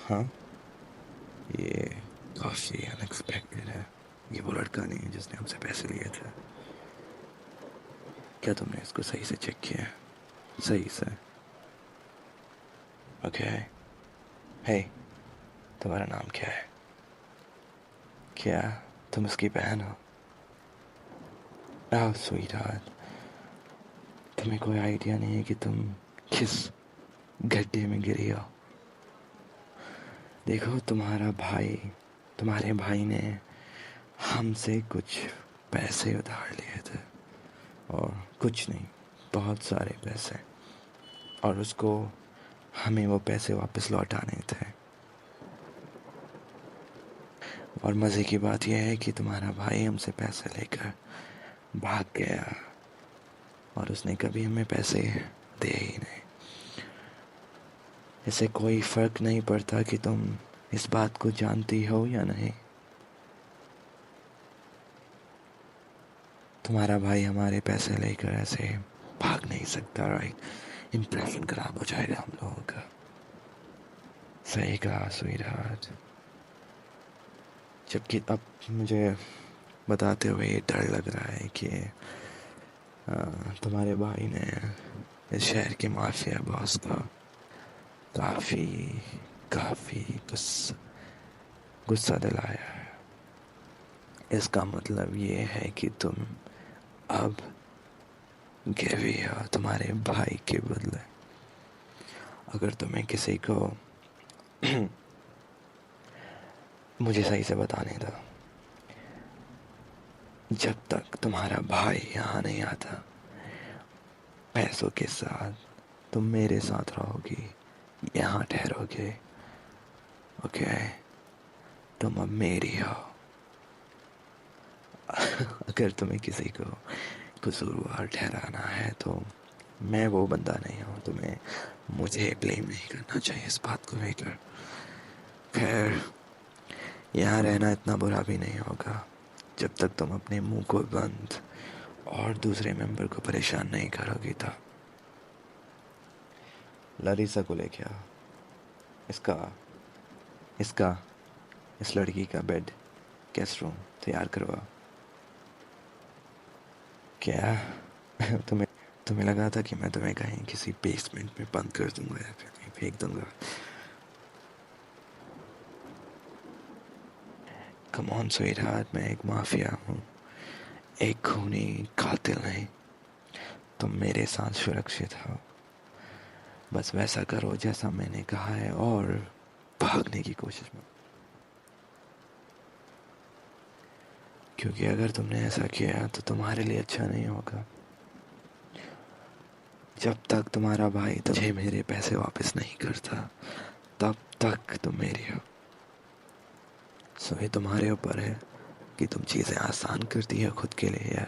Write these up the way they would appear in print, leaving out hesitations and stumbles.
हाँ, ये काफ़ी अनएक्सपेक्टेड है। ये वो लड़का नहीं है जिसने हमसे पैसे लिए थे। क्या तुमने इसको सही से चेक किया है? सही से? ओके। हे, तुम्हारा नाम क्या है? क्या तुम उसकी बहन हो? ओह स्वीट हार्ट, तुम्हें कोई आइडिया नहीं है कि तुम किस गड्ढे में गिरी हो। देखो, तुम्हारे भाई ने हमसे कुछ पैसे उधार लिए थे, और कुछ नहीं, बहुत सारे पैसे, और उसको हमें वो पैसे वापस लौटाने थे। और मज़े की बात यह है कि तुम्हारा भाई हमसे पैसे लेकर भाग गया, और उसने कभी हमें पैसे दिए ही नहीं। इससे कोई फ़र्क नहीं पड़ता कि तुम इस बात को जानती हो या नहीं। तुम्हारा भाई हमारे पैसे लेकर ऐसे भाग नहीं सकता, राइट? इम्प्रेशन खराब हो जाएगा हम लोगों का। सही कहा स्वीट हार्ट। जबकि अब मुझे बताते हुए ये डर लग रहा है कि तुम्हारे भाई ने इस शहर के माफिया बॉस का काफ़ी काफ़ी गुस्सा दिलाया है। इसका मतलब ये है कि तुम अब गिरवी हो तुम्हारे भाई के बदले। अगर तुम्हें किसी को मुझे सही से बताने दो, जब तक तुम्हारा भाई यहाँ नहीं आता पैसों के साथ, तुम मेरे साथ रहोगी, यहाँ ठहरोगे। ओके? तुम अब मेरी हो। अगर तुम्हें किसी को कसूरवार ठहराना है तो मैं वो बंदा नहीं हूँ। तुम्हें मुझे ब्लेम नहीं करना चाहिए इस बात को लेकर। खैर, यहाँ रहना इतना बुरा भी नहीं होगा जब तक तुम अपने मुंह को बंद और दूसरे मेंबर को परेशान नहीं करोगी। तो लरीसा को लेके आओ। इसका इसका इस लड़की का बेड, गेस्ट रूम तैयार करवाओ। क्या तुम्हें तुम्हें लगा था कि मैं तुम्हें कहीं किसी बेसमेंट में बंद कर दूंगा या फिर कहीं फेंक दूंगा? कम ऑन स्वीटहार्ट, मैं एक माफिया हूँ, एक खूनी कातिल नहीं। तुम मेरे साथ सुरक्षित हो। बस वैसा करो जैसा मैंने कहा है, और भागने की कोशिश मत। क्योंकि अगर तुमने ऐसा किया तो तुम्हारे लिए अच्छा नहीं होगा। जब तक तुम्हारा भाई तुझे मेरे पैसे वापस नहीं करता, तब तक तुम मेरी हो। सो ये तुम्हारे ऊपर है कि तुम चीज़ें आसान करती है खुद के लिए या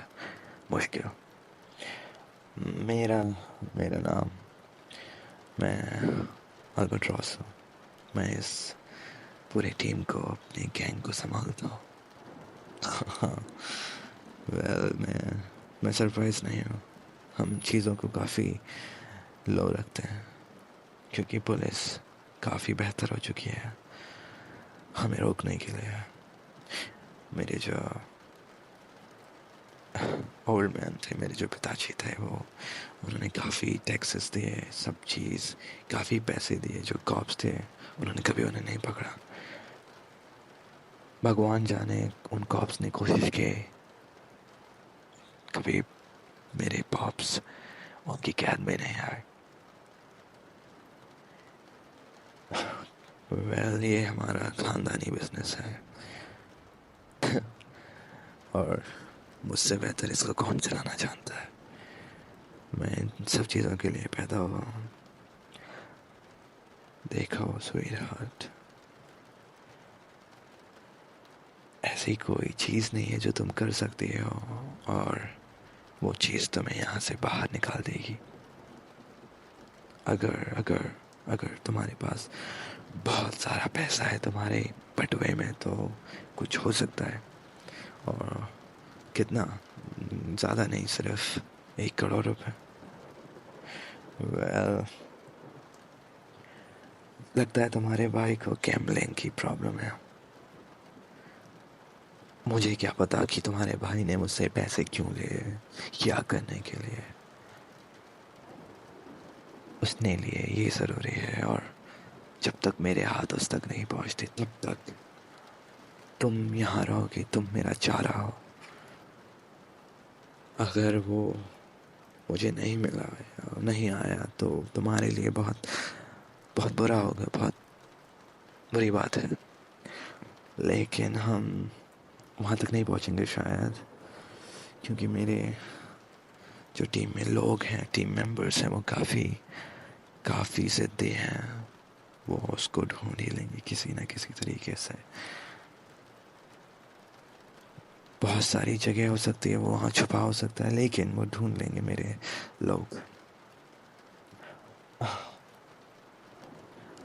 मुश्किल। मेरा मेरा नाम, मैं अल्बाट्रॉस हूँ। मैं इस पूरे टीम को, अपनी गैंग को संभालता हूँ। हाँ, वेल, मैं सरप्राइज नहीं हूँ। हम चीज़ों को काफ़ी लो रखते हैं, क्योंकि पुलिस काफ़ी बेहतर हो चुकी है हमें रोकने के लिए। मेरे जो ओल्ड मैन थे, मेरे जो पिताजी थे, वो उन्होंने काफ़ी टैक्सेस दिए, सब चीज़, काफ़ी पैसे दिए। जो कॉप्स थे, उन्होंने कभी उन्हें नहीं पकड़ा। भगवान जाने उन कॉप्स ने कोशिश की, कभी मेरे पॉप्स उनकी कैद में नहीं आए। वेल, ये हमारा ख़ानदानी बिजनेस है, और मुझसे बेहतर इसको कौन चलाना चाहता है। मैं इन सब चीज़ों के लिए पैदा हुआ हूँ। देखो स्वीट हार्ट, ऐसी कोई चीज़ नहीं है जो तुम कर सकती हो और वो चीज़ तुम्हें यहाँ से बाहर निकाल देगी। अगर अगर अगर तुम्हारे पास बहुत सारा पैसा है तुम्हारे बटुए में, तो कुछ हो सकता है। और कितना? ज़्यादा नहीं, सिर्फ 1 करोड़ रुपए। वेल, लगता है तुम्हारे भाई को गैम्बलिंग की प्रॉब्लम है। मुझे क्या पता कि तुम्हारे भाई ने मुझसे पैसे क्यों लिए, क्या करने के लिए उसने लिए, ये ज़रूरी है। और जब तक मेरे हाथ उस तक नहीं पहुंचते तब तक तुम यहाँ रहोगे, तुम मेरा चारा हो। अगर वो मुझे नहीं मिला या नहीं आया तो तुम्हारे लिए बहुत बहुत बुरा होगा, बहुत बुरी बात है। लेकिन हम वहाँ तक नहीं पहुँचेंगे शायद, क्योंकि मेरे जो टीम में लोग हैं, टीम मेंबर्स हैं, वो काफ़ी काफ़ी ज़िद्दी हैं। वो उसको ढूंढ ही लेंगे किसी न किसी तरीके से। बहुत सारी जगह हो सकती है, वो वहाँ छुपा हो सकता है, लेकिन वो ढूंढ लेंगे मेरे लोग।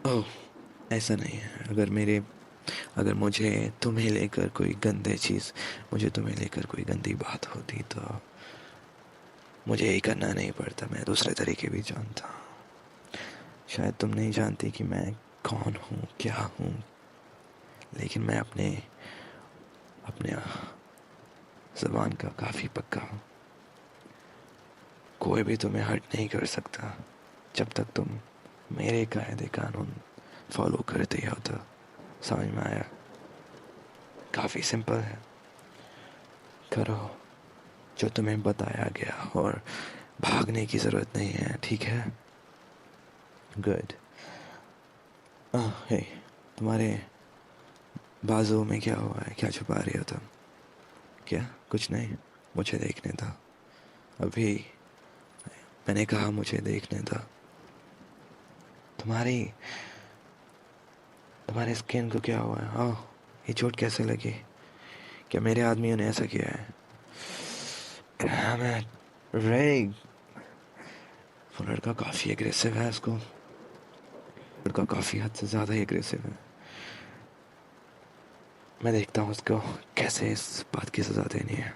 ओह, ऐसा नहीं है। अगर मुझे तुम्हें लेकर कोई गंदे चीज़, मुझे तुम्हें लेकर कोई गंदी बात होती तो मुझे यही करना नहीं पड़ता, मैं दूसरे तरीके भी जानता हूँ। शायद तुम नहीं जानती कि मैं कौन हूँ, क्या हूँ, लेकिन मैं अपने अपने ज़बान का काफ़ी पक्का हूँ। कोई भी तुम्हें हर्ट नहीं कर सकता जब तक तुम मेरे कायदे कानून फॉलो करते हो। तो समझ में आया? काफ़ी सिंपल है। करो जो तुम्हें बताया गया और भागने की ज़रूरत नहीं है, ठीक है? गुड। हे, तुम्हारे बाजू में क्या हुआ है? क्या छुपा रही हो तुम? क्या? कुछ नहीं, मुझे देखने दो अभी। मैंने कहा मुझे देखने दो। तुम्हारी तुम्हारे स्किन को क्या हुआ है? ओह, ये चोट कैसे लगी? क्या मेरे आदमियों ने ऐसा किया है? Damn it, Ray। वो लड़का काफ़ी एग्रेसिव है, उसको लड़का काफ़ी हद से ज़्यादा ही एग्रेसिव है। मैं देखता हूँ उसको कैसे इस बात की सज़ा देनी है।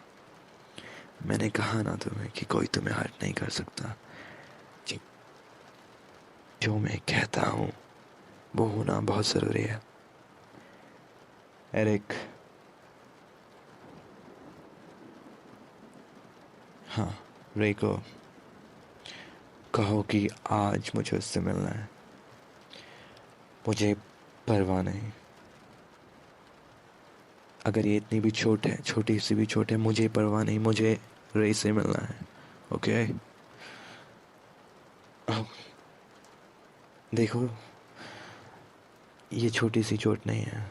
मैंने कहा ना तुम्हें कि कोई तुम्हें हर्ट नहीं कर सकता। जी, जो मैं कहता हूँ वो होना बहुत ज़रूरी है। एरिक, हाँ, रे को कहो कि आज मुझे उससे मिलना है। मुझे परवाह नहीं, अगर ये इतनी भी छोट है, छोटी सी भी छोट है, मुझे परवाह नहीं, मुझे रे से मिलना है। ओके? देखो, ये छोटी सी चोट नहीं है।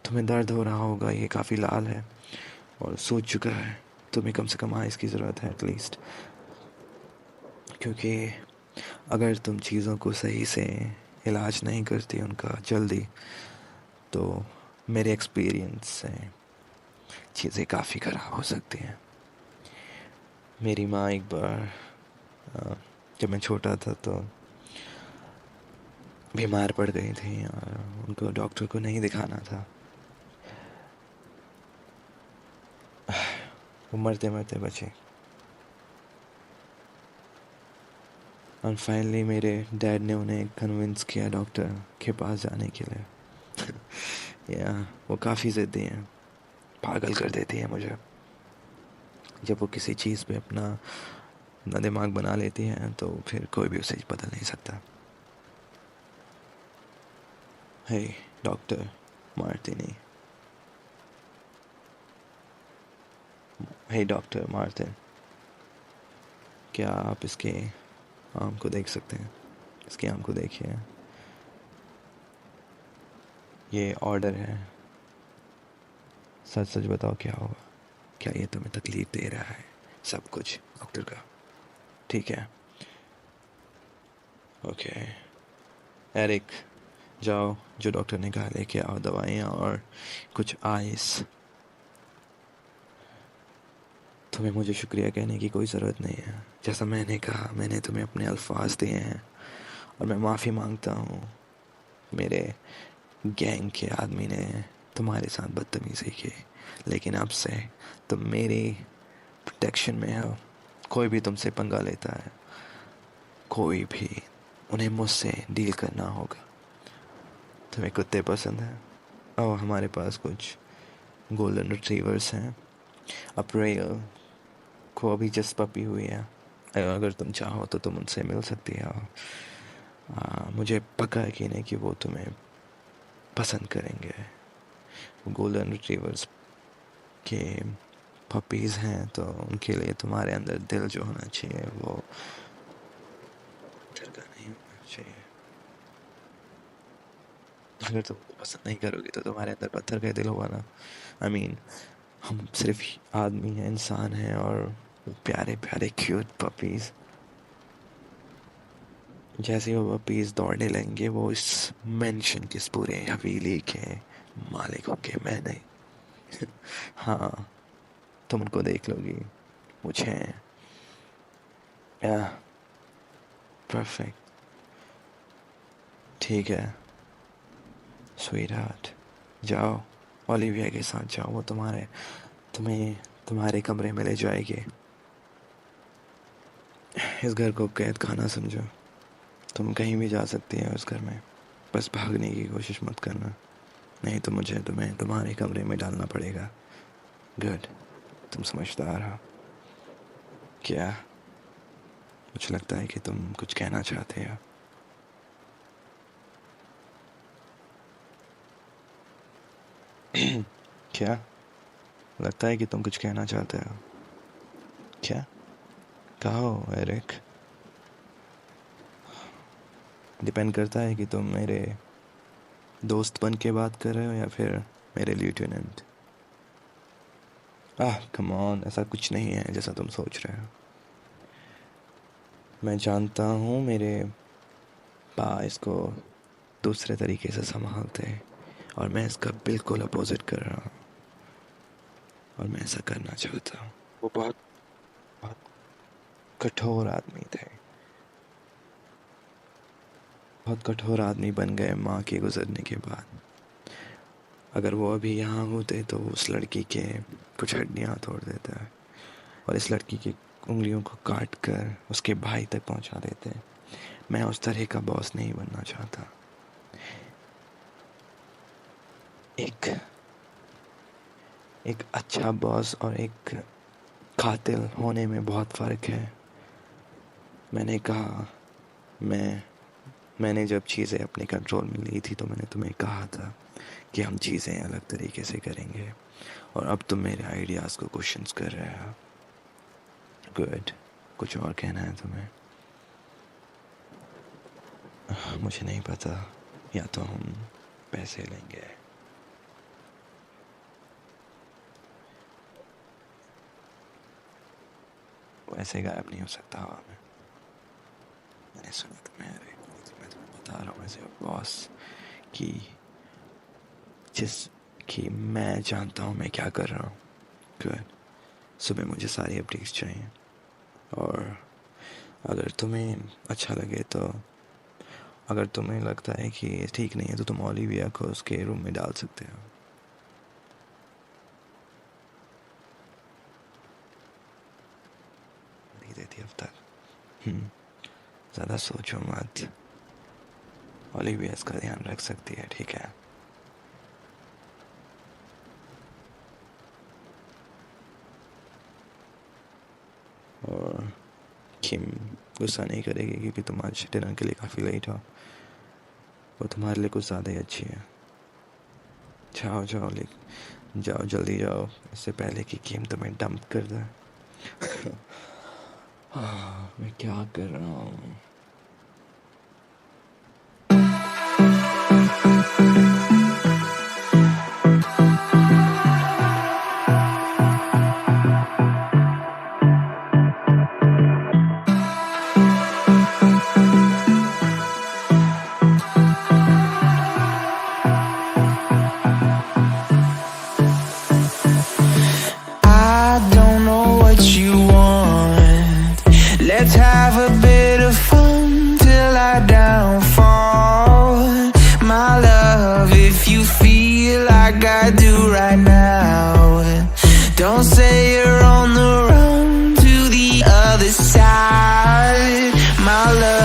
तुम्हें दर्द हो रहा होगा, ये काफ़ी लाल है और सूज चुका है। तुम्हें कम से कम आइस की ज़रूरत है एटलीस्ट, क्योंकि अगर तुम चीज़ों को सही से इलाज नहीं करती उनका जल्दी, तो मेरे एक्सपीरियंस से चीज़ें काफ़ी ख़राब हो सकती हैं। मेरी माँ एक बार जब मैं छोटा था तो बीमार पड़ गई थी और उनको डॉक्टर को नहीं दिखाना था। वो मरते मरते बचे। और फाइनली मेरे डैड ने उन्हें कन्विंस किया डॉक्टर के पास जाने के लिए। या वो काफ़ी ज़िद्दी हैं, पागल कर देती है मुझे। जब वो किसी चीज़ पे अपना दिमाग बना लेती हैं तो फिर कोई भी उसे बदल नहीं सकता। हे डॉक्टर मार्टिनी, हे डॉक्टर मार्टिन, क्या आप इसके आम को देख सकते हैं? इसके आम को देखिए, ये ऑर्डर है। सच सच बताओ क्या होगा? क्या ये तुम्हें तकलीफ दे रहा है? सब कुछ डॉक्टर का ठीक है? ओके एरिक, जाओ, जो डॉक्टर ने कहा लेके आओ दवाइयाँ और कुछ आइस। तुम्हें मुझे शुक्रिया कहने की कोई ज़रूरत नहीं है। जैसा मैंने कहा, मैंने तुम्हें अपने अल्फाज दिए हैं और मैं माफ़ी मांगता हूँ। मेरे गैंग के आदमी ने तुम्हारे साथ बदतमीज़ी की, लेकिन अब से तुम मेरी प्रोटेक्शन में हो। कोई भी तुमसे पंगा लेता है, कोई भी, उन्हें मुझसे डील करना होगा। तुम्हें कुत्ते पसंद हैं? ओह, हमारे पास कुछ गोल्डन रिट्रीवर्स हैं। अप्रैल को अभी जस्ट पपी हुई है। अगर तुम चाहो तो तुम उनसे मिल सकती हो। मुझे पक्का यकीन है कि वो तुम्हें पसंद करेंगे। गोल्डन रिट्रीवर्स के पपीज़ हैं तो उनके लिए तुम्हारे अंदर दिल जो होना चाहिए वो पत्थर का नहीं होना चाहिए। अगर तुम पसंद नहीं करोगी तो तुम्हारे अंदर पत्थर का दिल होगा ना। आई मीन हम सिर्फ आदमी हैं, इंसान हैं, और प्यारे प्यारे क्यूट पपीज़। जैसे वो पपीज़ दौड़ने लगेंगे वो इस मेंशन के इस पूरे हवेली के मालिक होंगे, मैं नहीं। हाँ, तुम उनको देख लोगी। मुझे या परफेक्ट, ठीक है स्वीट हार्ट, जाओ ओलिविया के साथ जाओ। वो तुम्हें तुम्हारे कमरे में ले जाएगी। इस घर को कैद खाना समझो। तुम कहीं भी जा सकती हो इस घर में, बस भागने की कोशिश मत करना, नहीं तो मुझे तुम्हें तुम्हारे कमरे में डालना पड़ेगा। गुड, तुम समझदार हो। क्या? मुझे लगता है कि तुम कुछ कहना चाहते हो। क्या? लगता है कि तुम कुछ कहना चाहते हो। क्या? कहो एरिक। डिपेंड करता है कि तुम मेरे दोस्त बन के बात कर रहे हो या फिर मेरे लेफ्टिनेंट। कम ऑन, ऐसा कुछ नहीं है जैसा तुम सोच रहे हो। मैं जानता हूँ मेरे पा इसको दूसरे तरीके से संभालते हैं और मैं इसका बिल्कुल अपोजिट कर रहा हूँ और मैं ऐसा करना चाहता हूँ। वो बहुत बहुत कठोर आदमी थे, बहुत कठोर आदमी बन गए माँ के गुजरने के बाद। अगर वो अभी यहाँ होते तो उस लड़की के कुछ हड्डियाँ तोड़ देता है और इस लड़की की उंगलियों को काट कर उसके भाई तक पहुँचा देते। मैं उस तरह का बॉस नहीं बनना चाहता। एक अच्छा बॉस और एक कातिल होने में बहुत फ़र्क है। मैंने कहा, मैंने जब चीज़ें अपने कंट्रोल में ली थी तो मैंने तुम्हें कहा था कि हम चीज़ें अलग तरीके से करेंगे और अब तुम मेरे आइडियाज़ को क्वेश्चंस कर रहे हो। गुड, कुछ और कहना है तुम्हें? मुझे नहीं पता, या तो हम पैसे लेंगे। वो ऐसे गायब नहीं हो सकता हवा में। मैंने सुना था, मैं तुम्हें बता रहा हूँ ऐसे बॉस कि मैं जानता हूँ मैं क्या कर रहा हूँ। गुड, सुबह मुझे सारी अपडेट्स चाहिए और अगर तुम्हें अच्छा लगे तो, अगर तुम्हें लगता है कि ठीक नहीं है तो तुम ओलिविया को उसके रूम में डाल सकते हो। नहीं देती अब तक। ज़्यादा सोचो मत, ओलिविया इसका ध्यान रख सकती है, ठीक है? और किम गुस्सा नहीं करेगी क्योंकि तुम आज डिनर के लिए काफ़ी लेट हो। वो तुम्हारे लिए कुछ ज़्यादा ही अच्छी है। जाओ जाओ जल्दी जाओ, इससे पहले कि किम तुम्हें डंप कर दे। मैं क्या कर रहा हूँ? Let's have a bit of fun till I downfall. My love, if you feel like I do right now, don't say you're on the run to the other side, my love.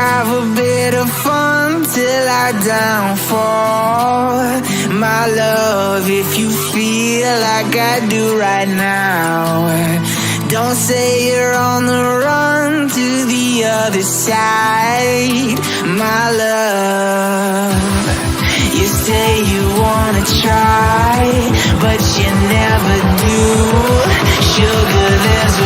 have a bit of fun till I downfall. My love, if you feel like I do right now, don't say you're on the run to the other side. My love, you say you wanna try, but you never do. Sugar, there's a